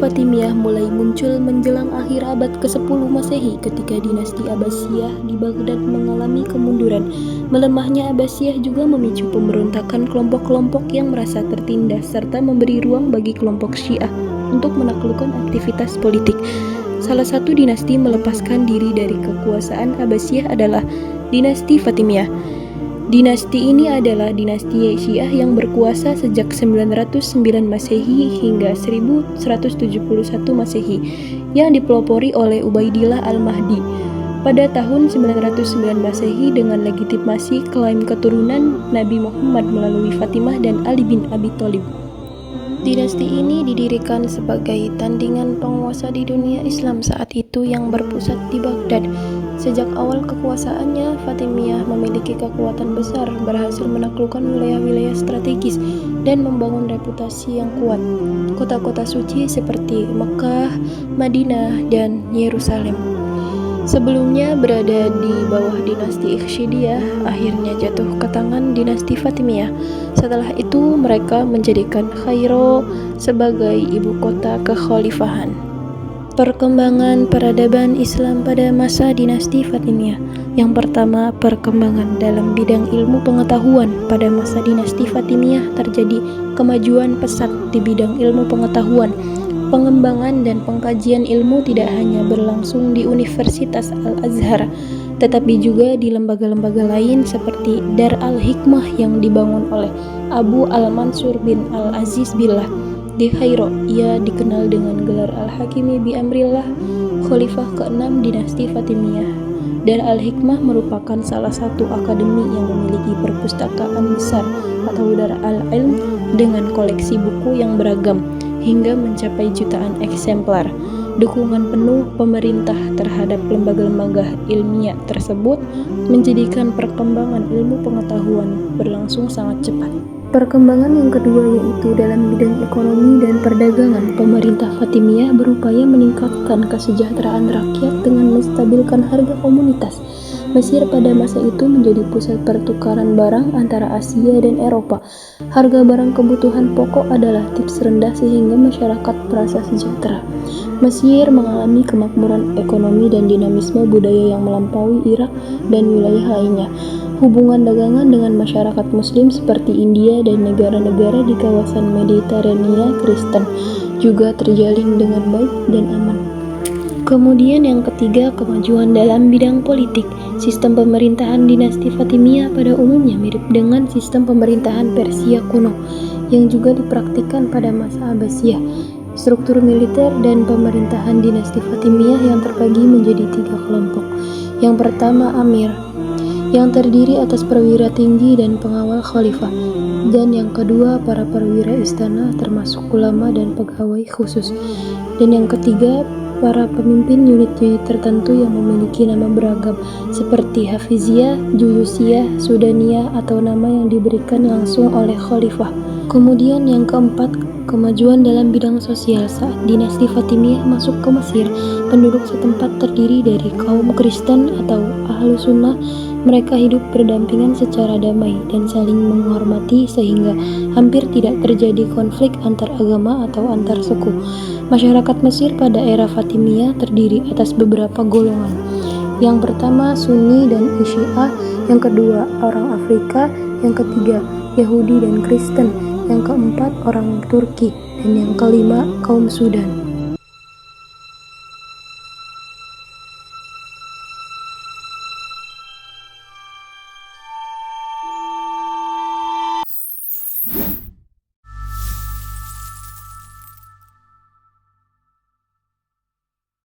Fatimiyah mulai muncul menjelang akhir abad ke-10 Masehi ketika dinasti Abbasiyah di Baghdad mengalami kemunduran. Melemahnya Abbasiyah juga memicu pemberontakan kelompok-kelompok yang merasa tertindas serta memberi ruang bagi kelompok Syiah untuk menaklukkan aktivitas politik. Salah satu dinasti melepaskan diri dari kekuasaan Abbasiyah adalah dinasti Fatimiyah. Dinasti ini adalah dinasti Syiah yang berkuasa sejak 909 Masehi hingga 1171 Masehi yang dipelopori oleh Ubaidillah al-Mahdi pada tahun 909 Masehi dengan legitimasi klaim keturunan Nabi Muhammad melalui Fatimah dan Ali bin Abi Thalib. Dinasti ini didirikan sebagai tandingan penguasa di dunia Islam saat itu yang berpusat di Baghdad. Sejak awal kekuasaannya, Fatimiyah memiliki kekuatan besar, berhasil menaklukkan wilayah-wilayah strategis dan membangun reputasi yang kuat. Kota-kota suci seperti Mekah, Madinah, dan Yerusalem sebelumnya berada di bawah dinasti Ikhshidiyah, akhirnya jatuh ke tangan dinasti Fatimiyah. Setelah itu mereka menjadikan Kairo sebagai ibu kota kekhalifahan. Perkembangan peradaban Islam pada masa dinasti Fatimiyah. Yang pertama, perkembangan dalam bidang ilmu pengetahuan. Pada masa dinasti Fatimiyah terjadi kemajuan pesat di bidang ilmu pengetahuan. Pengembangan dan pengkajian ilmu tidak hanya berlangsung di Universitas Al-Azhar, tetapi juga di lembaga-lembaga lain seperti Dar al-Hikmah yang dibangun oleh Abu al-Mansur bin al-Aziz Billah di Kairo. Ia dikenal dengan gelar Al-Hakimi bi Amrillah, Khalifah ke-6 dinasti Fatimiyah. Dar al-Hikmah merupakan salah satu akademi yang memiliki perpustakaan besar atau Dar al-Ilm dengan koleksi buku yang beragam hingga mencapai jutaan eksemplar. Dukungan penuh pemerintah terhadap lembaga-lembaga ilmiah tersebut menjadikan perkembangan ilmu pengetahuan berlangsung sangat cepat. Perkembangan yang kedua yaitu dalam bidang ekonomi dan perdagangan. Pemerintah Fatimiyah berupaya meningkatkan kesejahteraan rakyat dengan menstabilkan harga komoditas. Mesir pada masa itu menjadi pusat pertukaran barang antara Asia dan Eropa. Harga barang kebutuhan pokok adalah tips rendah sehingga masyarakat merasa sejahtera. Mesir mengalami kemakmuran ekonomi dan dinamisme budaya yang melampaui Irak dan wilayah lainnya. Hubungan dagangan dengan masyarakat Muslim seperti India dan negara-negara di kawasan Mediterania Kristen juga terjalin dengan baik dan aman. Kemudian yang ketiga, kemajuan dalam bidang politik. Sistem pemerintahan dinasti Fatimiyah pada umumnya mirip dengan sistem pemerintahan Persia kuno yang juga dipraktikkan pada masa Abbasiyah. Struktur militer dan pemerintahan dinasti Fatimiyah yang terbagi menjadi 3 kelompok. Yang pertama, Amir, yang terdiri atas perwira tinggi dan pengawal khalifah. Dan yang kedua, para perwira istana termasuk ulama dan pegawai khusus. Dan yang ketiga, para pemimpin unit-unit tertentu yang memiliki nama beragam seperti Hafiziyah, Juyusiyah, Sudaniyah atau nama yang diberikan langsung oleh khalifah. Kemudian yang keempat, kemajuan dalam bidang sosial. Saat dinasti Fatimiyah masuk ke Mesir, penduduk setempat terdiri dari kaum Kristen atau Ahlu Sunnah. Mereka hidup berdampingan secara damai dan saling menghormati sehingga hampir tidak terjadi konflik antar agama atau antar suku. Masyarakat Mesir pada era Fatimiyah terdiri atas beberapa golongan. Yang pertama, Sunni dan Syiah. Yang kedua, orang Afrika. Yang ketiga, Yahudi dan Kristen. Yang keempat, orang Turki. Dan yang kelima, kaum Sudan.